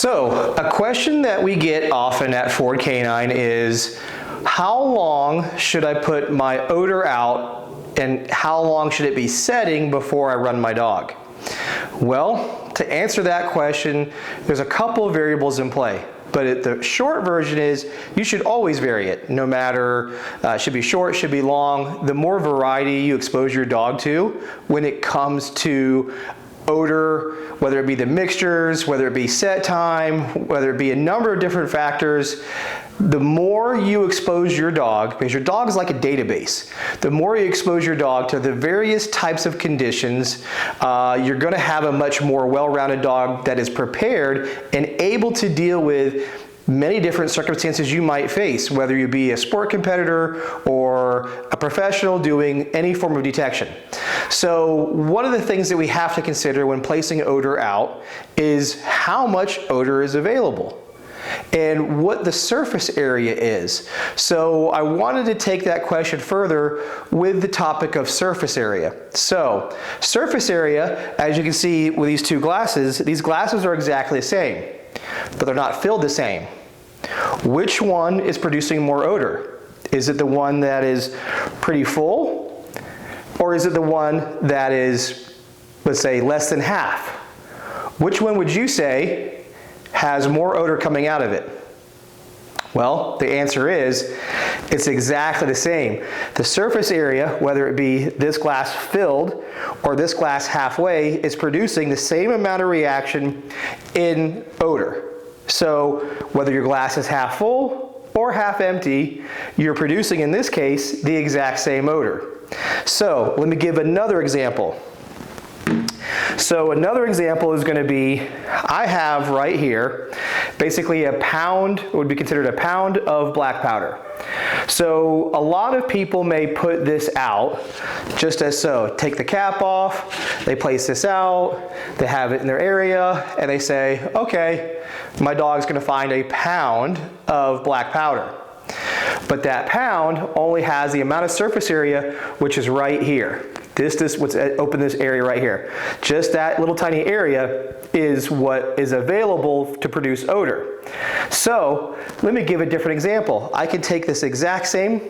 So, a question that we get often at Ford Canine is, how long should I put my odor out and how long should it be setting before I run my dog? Well, to answer that question, there's a couple of variables in play. But the short version is you should always vary it, no matter, should be short, should be long. The more variety you expose your dog to when it comes to odor, whether it be the mixtures, whether it be set time, whether it be a number of different factors, the more you expose your dog, because your dog is like a database, the more you expose your dog to the various types of conditions, you're going to have a much more well-rounded dog that is prepared and able to deal with many different circumstances you might face, whether you be a sport competitor or a professional doing any form of detection. So one of the things that we have to consider when placing odor out is how much odor is available and what the surface area is. So I wanted to take that question further with the topic of surface area. So surface area, as you can see with these two glasses, these glasses are exactly the same, but they're not filled the same. Which one is producing more odor? Is it the one that is pretty full? Or is it the one that is, let's say, less than half? Which one would you say has more odor coming out of it? Well, the answer is, it's exactly the same. The surface area, whether it be this glass filled or this glass halfway, is producing the same amount of reaction in odor. So whether your glass is half full or half empty, you're producing, in this case, the exact same odor. So let me give another example. So another example is going to be, I have right here basically a pound, what would be considered a pound of black powder. So a lot of people may put this out just as so. Take the cap off, they place this out, they have it in their area, and they say, okay, my dog's going to find a pound of black powder. But that pound only has the amount of surface area which is right here. This what's open, this area right here. Just that little tiny area is what is available to produce odor. So let me give a different example. I could take this exact same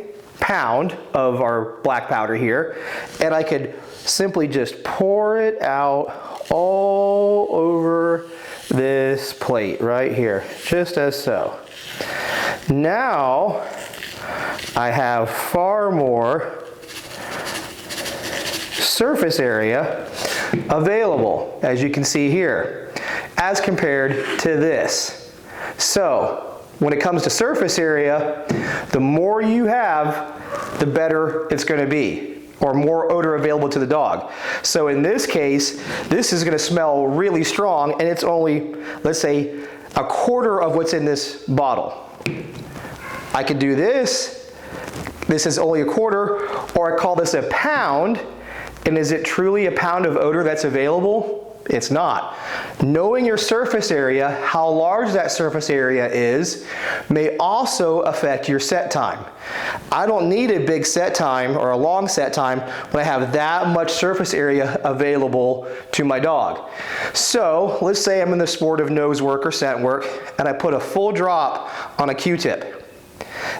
pound of our black powder here, and I could simply just pour it out all over this plate right here, just as so. Now I have far more surface area available, as you can see here, as compared to this. So when it comes to surface area, the more you have, the better it's going to be, or more odor available to the dog. So in this case, this is going to smell really strong, and it's only, let's say, a quarter of what's in this bottle. I could do this. This is only a quarter, or I call this a pound. And is it truly a pound of odor that's available? It's not. Knowing your surface area, how large that surface area is, may also affect your set time. I don't need a big set time or a long set time when I have that much surface area available to my dog. So let's say I'm in the sport of Nosework or Scentwork, and I put a full drop on a Q-tip.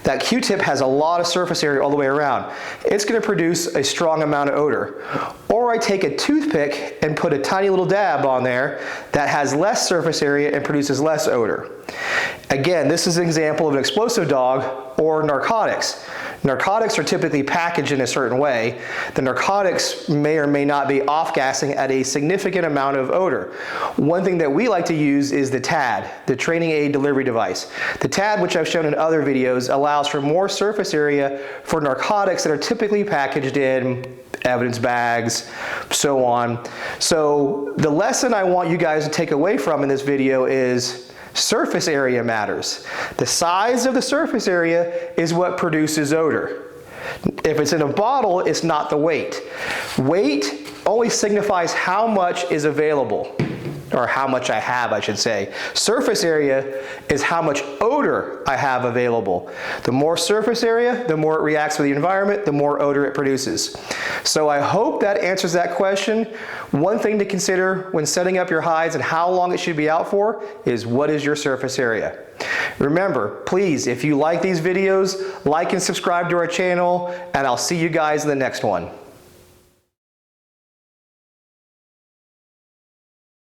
That Q-tip has a lot of surface area all the way around. It's going to produce a strong amount of odor. Or I take a toothpick and put a tiny little dab on there that has less surface area and produces less odor. Again, this is an example of an explosive dog or narcotics. Narcotics are typically packaged in a certain way. The narcotics may or may not be off-gassing at a significant amount of odor. One thing that we like to use is the TAD, the training aid delivery device. The TAD, which I've shown in other videos, allows for more surface area for narcotics that are typically packaged in evidence bags, so on. So the lesson I want you guys to take away from in this video is surface area matters. The size of the surface area is what produces odor. If it's in a bottle, it's not the weight. Weight only signifies how much is available. or how much I have, I should say. Surface area is how much odor I have available. The more surface area, the more it reacts with the environment, the more odor it produces. So I hope that answers that question. One thing to consider when setting up your hides and how long it should be out for is what is your surface area. Remember, please, if you like these videos, like and subscribe to our channel, and I'll see you guys in the next one.